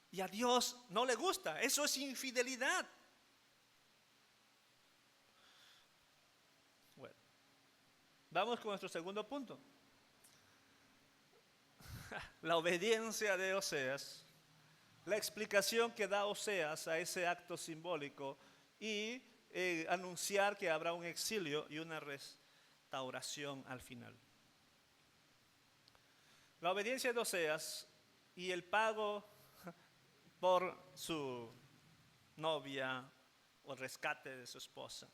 Y a Dios no le gusta, eso es infidelidad. Bueno, vamos con nuestro segundo punto. La obediencia de Oseas. La explicación que da Oseas a ese acto simbólico y anunciar que habrá un exilio y una restauración al final. La obediencia de Oseas y el pago por su novia o el rescate de su esposa.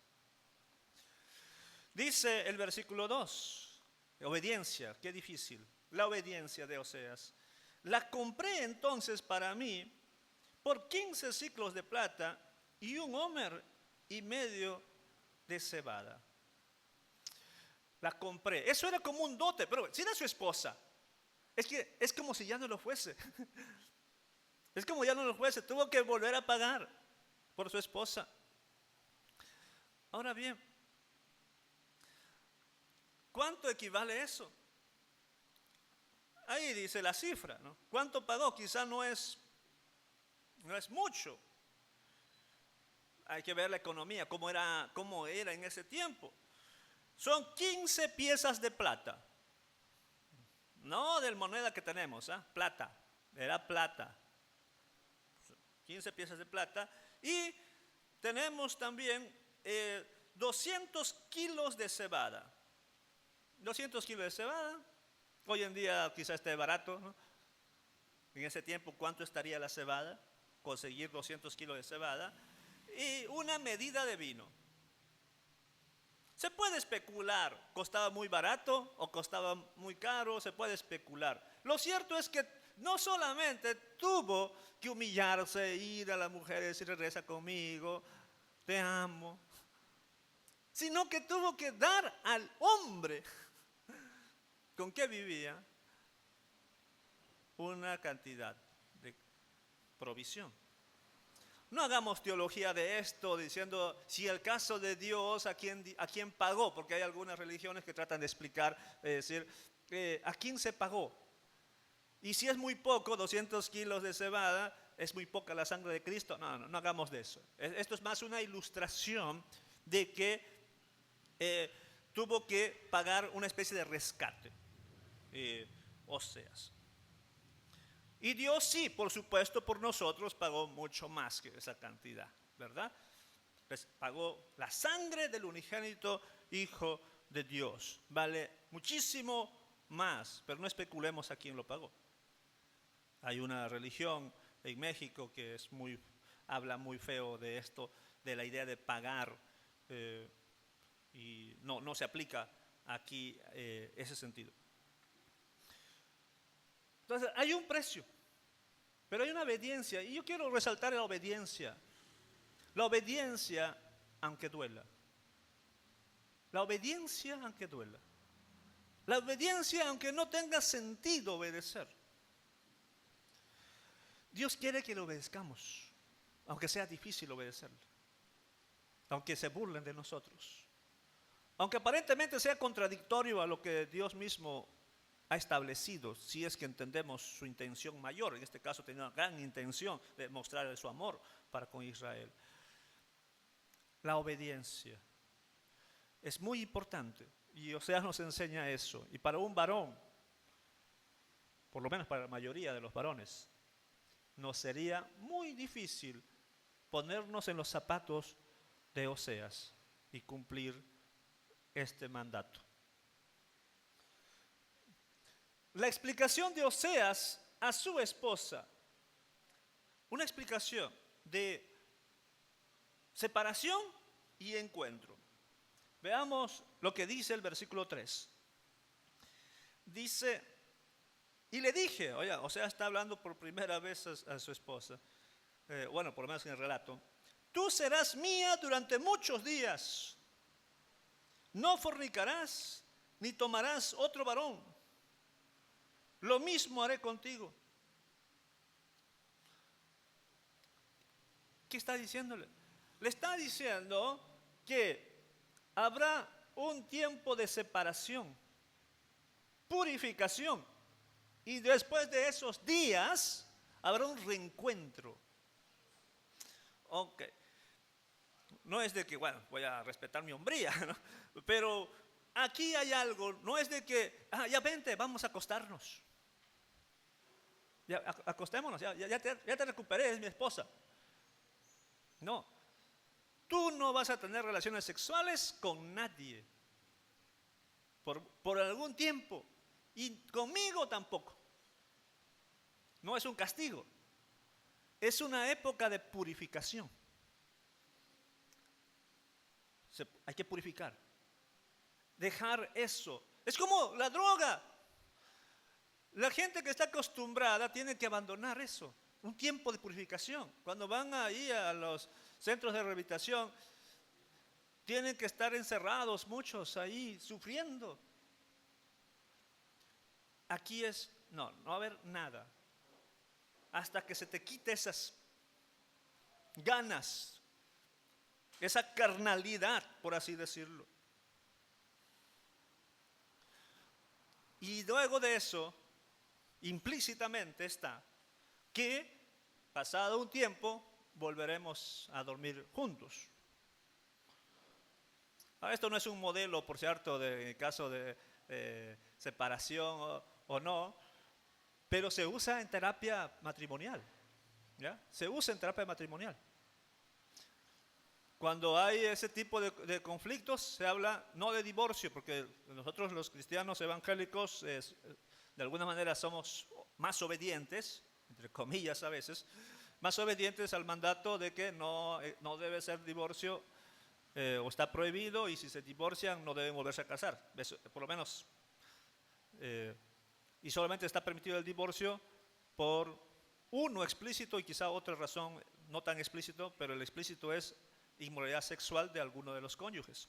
Dice el versículo 2, obediencia, qué difícil, la obediencia de Oseas. La compré entonces para mí por 15 siclos de plata y 1 homer y medio de cebada. La compré. Eso era como un dote, pero si era su esposa, es como si ya no lo fuese. Es como ya no lo fuese, tuvo que volver a pagar por su esposa. Ahora bien, ¿cuánto equivale eso? Ahí dice la cifra, ¿no? ¿Cuánto pagó? Quizá no es mucho. Hay que ver la economía, cómo era en ese tiempo. Son 15 piezas de plata. No de moneda que tenemos, plata. Era plata. 15 piezas de plata. Y tenemos también 200 kilos de cebada. 200 kilos de cebada. Hoy en día quizás esté barato, ¿no? En ese tiempo, ¿cuánto estaría la cebada? Conseguir 200 kilos de cebada. Y una medida de vino. Se puede especular, costaba muy barato o costaba muy caro, se puede especular. Lo cierto es que no solamente tuvo que humillarse, ir a la mujer y decirle, reza conmigo, te amo, sino que tuvo que dar al hombre con que vivía una cantidad de provisión. No hagamos teología de esto diciendo si el caso de Dios a quién pagó, porque hay algunas religiones que tratan de explicar, decir, a quién se pagó. Y si es muy poco, 200 kilos de cebada, es muy poca la sangre de Cristo. No hagamos de eso. Esto es más una ilustración de que tuvo que pagar una especie de rescate. Oseas. Y Dios sí, por supuesto, por nosotros pagó mucho más que esa cantidad, ¿verdad? Pues pagó la sangre del unigénito Hijo de Dios. Vale muchísimo más, pero no especulemos a quién lo pagó. Hay una religión en México que habla muy feo de esto, de la idea de pagar, y no se aplica aquí ese sentido. Entonces, hay un precio, pero hay una obediencia, y yo quiero resaltar la obediencia. La obediencia, aunque duela. La obediencia, aunque duela. La obediencia, aunque no tenga sentido obedecer. Dios quiere que le obedezcamos, aunque sea difícil obedecerle, aunque se burlen de nosotros, aunque aparentemente sea contradictorio a lo que Dios mismo ha establecido, si es que entendemos su intención mayor. En este caso tenía una gran intención de mostrarle su amor para con Israel. La obediencia es muy importante y Oseas nos enseña eso. Y para un varón, por lo menos para la mayoría de los varones, nos sería muy difícil ponernos en los zapatos de Oseas y cumplir este mandato. La explicación de Oseas a su esposa, una explicación de separación y encuentro. Veamos lo que dice el versículo 3. Dice, y le dije, oye, Oseas está hablando por primera vez a su esposa, bueno, por lo menos en el relato, tú serás mía durante muchos días, no fornicarás ni tomarás otro varón. Lo mismo haré contigo. ¿Qué está diciéndole? Le está diciendo que habrá un tiempo de separación, purificación, y después de esos días habrá un reencuentro. Ok. No es de que, bueno, voy a respetar mi hombría, ¿no? Pero aquí hay algo, no es de que, ya vente, vamos a acostarnos. Ya, acostémonos, ya te recuperé, es mi esposa. No, tú no vas a tener relaciones sexuales con nadie por algún tiempo, y conmigo tampoco. No es un castigo, es una época de purificación. Hay que purificar, dejar eso. Es como la droga. La gente que está acostumbrada tiene que abandonar eso, un tiempo de purificación. Cuando van ahí a los centros de rehabilitación, tienen que estar encerrados muchos ahí sufriendo. Aquí no va a haber nada hasta que se te quite esas ganas, esa carnalidad, por así decirlo. Y luego de eso, implícitamente está que pasado un tiempo volveremos a dormir juntos. Esto no es un modelo, por cierto, de caso de separación o no, pero se usa en terapia matrimonial, ¿ya? Se usa en terapia matrimonial. Cuando hay ese tipo de conflictos, se habla no de divorcio, porque nosotros los cristianos evangélicos de alguna manera somos más obedientes, entre comillas a veces, más obedientes al mandato de que no debe ser divorcio o está prohibido, y si se divorcian no deben volverse a casar. Por lo menos, y solamente está permitido el divorcio por uno explícito y quizá otra razón no tan explícito, pero el explícito es inmoralidad sexual de alguno de los cónyuges.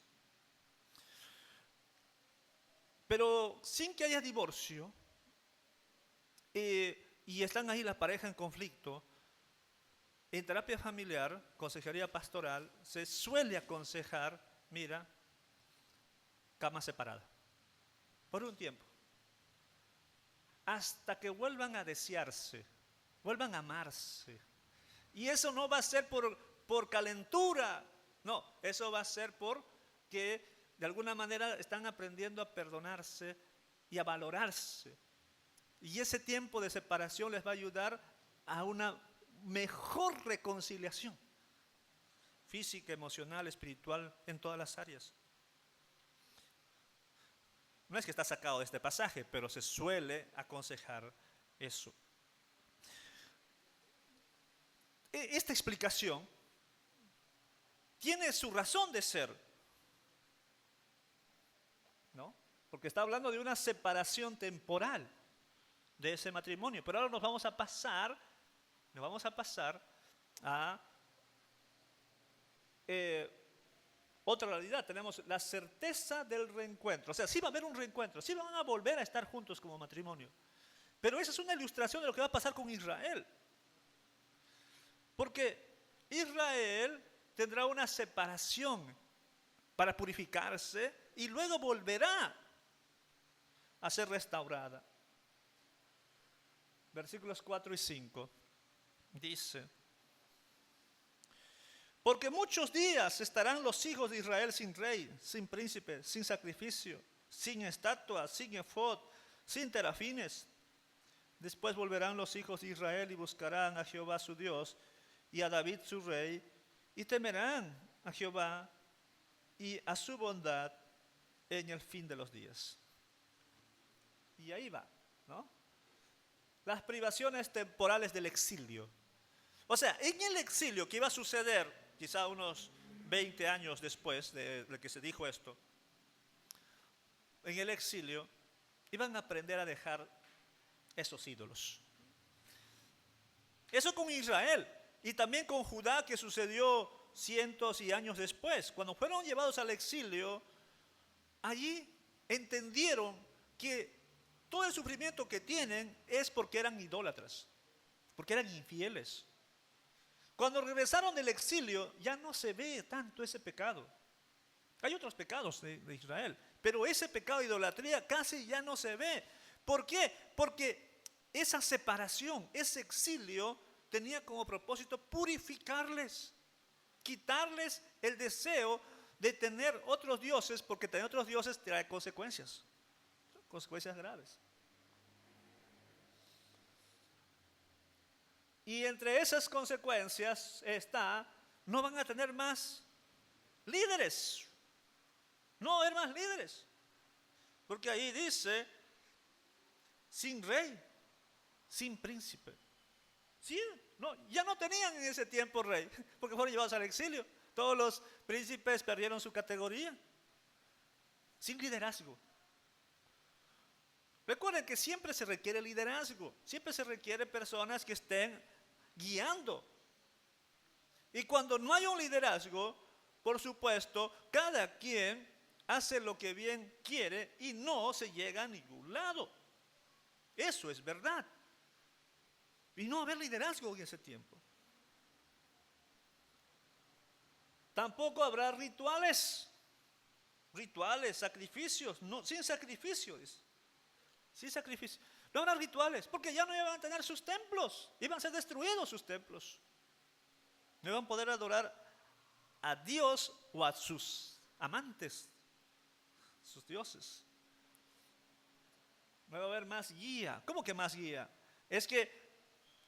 Pero sin que haya divorcio, y están ahí la pareja en conflicto, en terapia familiar, consejería pastoral, se suele aconsejar, mira, cama separada, por un tiempo, hasta que vuelvan a desearse, vuelvan a amarse. Y eso no va a ser por calentura, no, eso va a ser porque de alguna manera están aprendiendo a perdonarse y a valorarse. Y ese tiempo de separación les va a ayudar a una mejor reconciliación física, emocional, espiritual, en todas las áreas. No es que está sacado de este pasaje, pero se suele aconsejar eso. Esta explicación tiene su razón de ser, ¿no? Porque está hablando de una separación temporal de ese matrimonio. Pero ahora nos vamos a pasar a otra realidad. Tenemos la certeza del reencuentro. O sea, sí va a haber un reencuentro, sí van a volver a estar juntos como matrimonio. Pero esa es una ilustración de lo que va a pasar con Israel. Porque Israel tendrá una separación para purificarse y luego volverá a ser restaurada. Versículos 4 y 5 dice: porque muchos días estarán los hijos de Israel sin rey, sin príncipe, sin sacrificio, sin estatua, sin efod, sin terafines. Después volverán los hijos de Israel y buscarán a Jehová su Dios y a David su rey, y temerán a Jehová y a su bondad en el fin de los días. Y ahí va, ¿no? Las privaciones temporales del exilio. O sea, en el exilio que iba a suceder quizá unos 20 años después de que se dijo esto, en el exilio iban a aprender a dejar esos ídolos. Eso con Israel y también con Judá, que sucedió cientos y años después. Cuando fueron llevados al exilio, allí entendieron que todo el sufrimiento que tienen es porque eran idólatras, porque eran infieles. Cuando regresaron del exilio ya no se ve tanto ese pecado. Hay otros pecados de Israel, pero ese pecado de idolatría casi ya no se ve. ¿Por qué? Porque esa separación, ese exilio tenía como propósito purificarles, quitarles el deseo de tener otros dioses, porque tener otros dioses trae consecuencias graves. Y entre esas consecuencias está, no van a tener más líderes, no va a haber más líderes, porque ahí dice, sin rey, sin príncipe. Sí, no, ya no tenían en ese tiempo rey, porque fueron llevados al exilio. Todos los príncipes perdieron su categoría. Sin liderazgo. Recuerden que siempre se requiere liderazgo, siempre se requiere personas que estén guiando. Y cuando no hay un liderazgo, por supuesto, cada quien hace lo que bien quiere y no se llega a ningún lado. Eso es verdad. Y no va a haber liderazgo en ese tiempo. Tampoco habrá rituales, sacrificios, no, sin sacrificios. Sin sacrificio. No habrá rituales, porque ya no iban a tener sus templos, iban a ser destruidos sus templos. No iban a poder adorar a Dios o a sus amantes, sus dioses. No va a haber más guía. ¿Cómo que más guía? Es que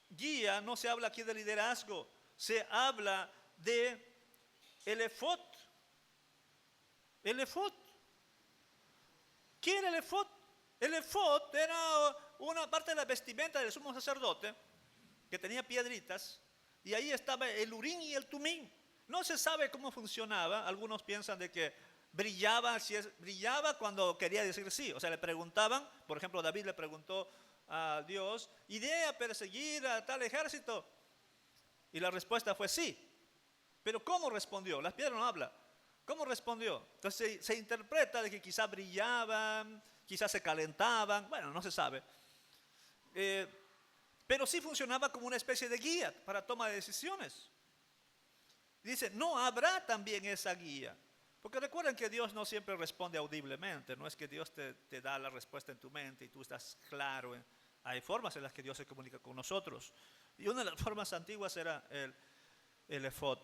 guía no se habla aquí de liderazgo, se habla de el efod. El efod. ¿Qué era el efod? El efod era una parte de la vestimenta del sumo sacerdote que tenía piedritas y ahí estaba el urín y el tumín. No se sabe cómo funcionaba. Algunos piensan de que brillaba cuando quería decir sí. O sea, le preguntaban, por ejemplo, David le preguntó a Dios, ¿iré a perseguir a tal ejército? Y la respuesta fue sí. Pero ¿cómo respondió? Las piedras no hablan. ¿Cómo respondió? Entonces se interpreta de que quizás brillaban, quizás se calentaban, bueno, no se sabe. Pero sí funcionaba como una especie de guía para toma de decisiones. Dice, no habrá también esa guía. Porque recuerden que Dios no siempre responde audiblemente. No es que Dios te da la respuesta en tu mente y tú estás claro. Hay formas en las que Dios se comunica con nosotros. Y una de las formas antiguas era el efod.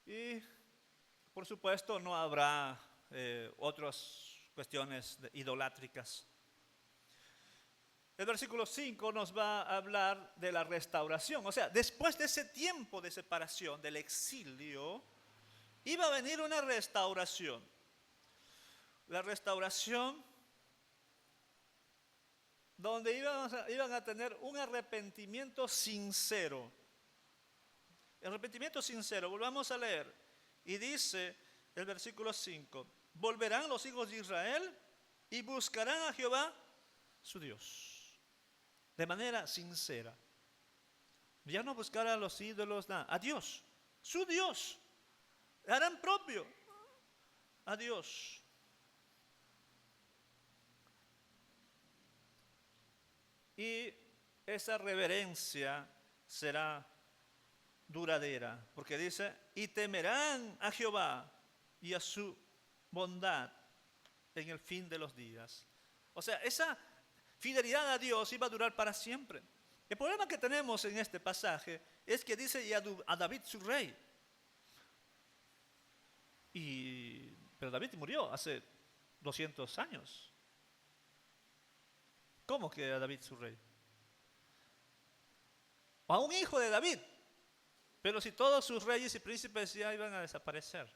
Y por supuesto no habrá otras cuestiones idolátricas. El versículo 5 nos va a hablar de la restauración. O sea, después de ese tiempo de separación, del exilio, iba a venir una restauración. La restauración donde iban a tener un arrepentimiento sincero. El arrepentimiento sincero, volvamos a leer. Y dice el versículo 5, volverán los hijos de Israel y buscarán a Jehová su Dios. De manera sincera. Ya no buscarán a los ídolos, nada. A Dios, su Dios. Harán propio a Dios. Y esa reverencia será duradera. Porque dice, y temerán a Jehová y a su bondad en el fin de los días. O sea, esa fidelidad a Dios iba a durar para siempre. El problema que tenemos en este pasaje es que dice y a David su rey. Pero David murió hace 200 años. ¿Cómo que a David su rey? O a un hijo de David. Pero si todos sus reyes y príncipes ya iban a desaparecer.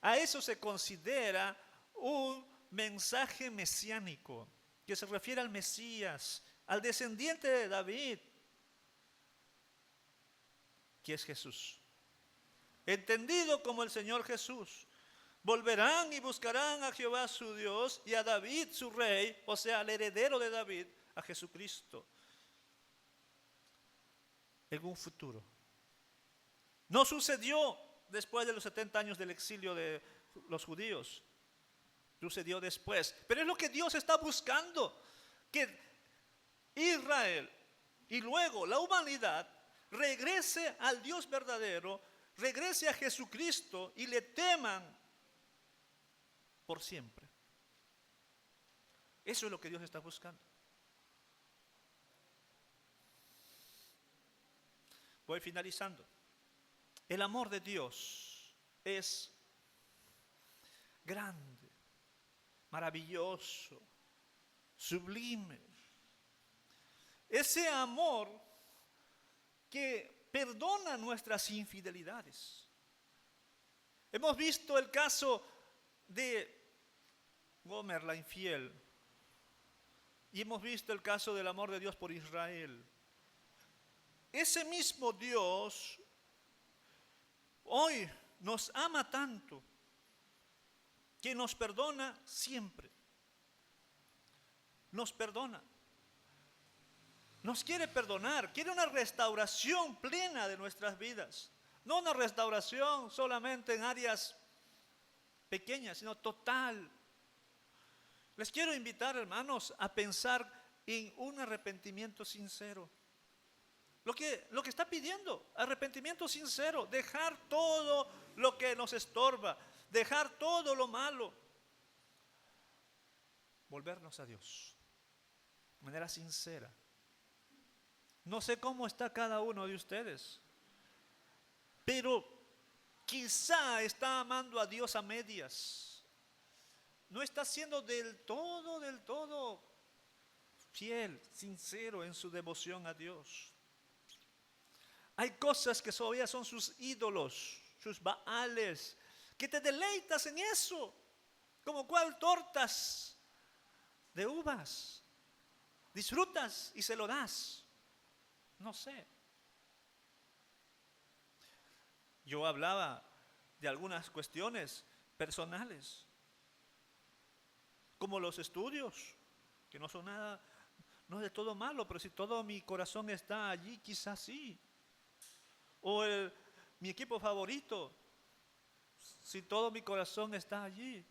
A eso se considera un mensaje mesiánico, que se refiere al Mesías, al descendiente de David, que es Jesús. Entendido como el Señor Jesús. Volverán y buscarán a Jehová su Dios y a David su rey, o sea, al heredero de David, a Jesucristo, en un futuro. No sucedió después de los 70 años del exilio de los judíos. Sucedió después. Pero es lo que Dios está buscando. Que Israel y luego la humanidad regrese al Dios verdadero, regrese a Jesucristo y le teman por siempre. Eso es lo que Dios está buscando. Voy finalizando. El amor de Dios es grande, maravilloso, sublime. Ese amor que perdona nuestras infidelidades. Hemos visto el caso de Gomer, la infiel, y hemos visto el caso del amor de Dios por Israel. Ese mismo Dios hoy nos ama tanto que nos perdona siempre. Nos perdona. Nos quiere perdonar, quiere una restauración plena de nuestras vidas. No una restauración solamente en áreas pequeñas, sino total. Les quiero invitar, hermanos, a pensar en un arrepentimiento sincero. Lo que está pidiendo, arrepentimiento sincero, dejar todo lo que nos estorba, dejar todo lo malo, volvernos a Dios de manera sincera. No sé cómo está cada uno de ustedes, pero quizá está amando a Dios a medias. No está siendo del todo fiel, sincero en su devoción a Dios. Hay cosas que todavía son sus ídolos, sus baales, que te deleitas en eso, como cual tortas de uvas. Disfrutas y se lo das. No sé. Yo hablaba de algunas cuestiones personales. como los estudios, que no son nada, no es de todo malo, pero si todo mi corazón está allí, quizás sí. O mi equipo favorito, si todo mi corazón está allí.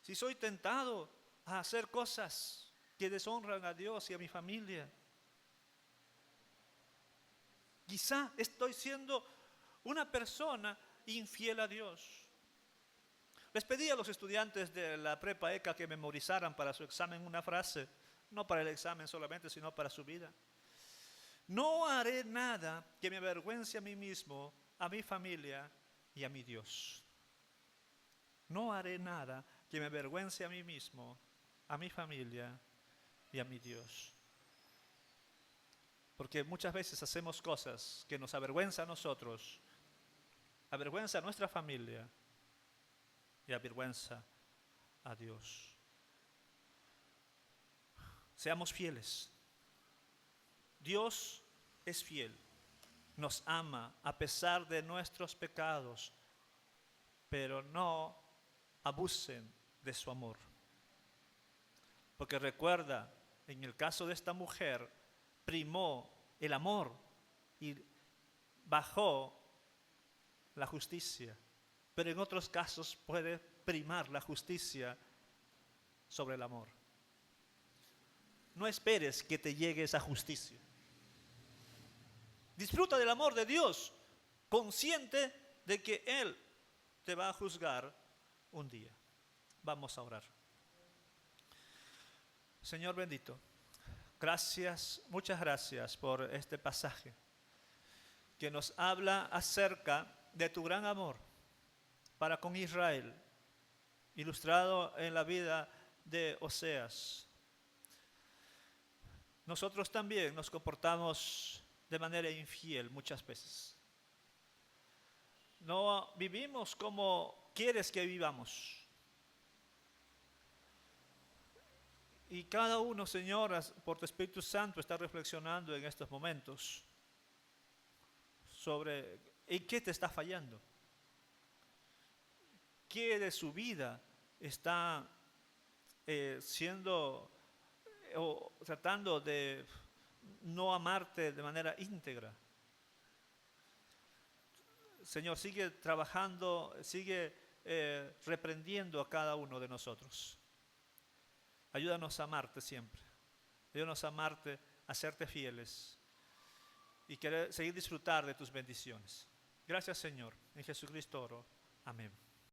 Si soy tentado a hacer cosas que deshonran a Dios y a mi familia, quizá estoy siendo una persona infiel a Dios. Les pedí a los estudiantes de la prepa ECA que memorizaran para su examen una frase, no para el examen solamente, sino para su vida. No haré nada que me avergüence a mí mismo, a mi familia y a mi Dios. No haré nada que me avergüence a mí mismo, a mi familia y a mi Dios. Porque muchas veces hacemos cosas que nos avergüenzan a nosotros, avergüenza a nuestra familia y avergüenza a Dios. Seamos fieles. Dios es fiel, nos ama a pesar de nuestros pecados, pero no abusen de su amor. Porque recuerda, en el caso de esta mujer, primó el amor y bajó la justicia. Pero en otros casos puede primar la justicia sobre el amor. No esperes que te llegue esa justicia. Disfruta del amor de Dios, consciente de que Él te va a juzgar un día. Vamos a orar. Señor bendito, gracias, muchas gracias por este pasaje que nos habla acerca de tu gran amor para con Israel, ilustrado en la vida de Oseas. Nosotros también nos comportamos de manera infiel muchas veces. No vivimos como quieres que vivamos. Y cada uno, Señor, por tu Espíritu Santo, está reflexionando en estos momentos sobre en qué te está fallando. ¿Qué de su vida está o tratando de no amarte de manera íntegra? Señor, sigue trabajando, sigue reprendiendo a cada uno de nosotros. Ayúdanos a amarte siempre. Ayúdanos a amarte, a serte fieles y querer seguir disfrutar de tus bendiciones. Gracias, Señor. En Jesucristo oro. Amén.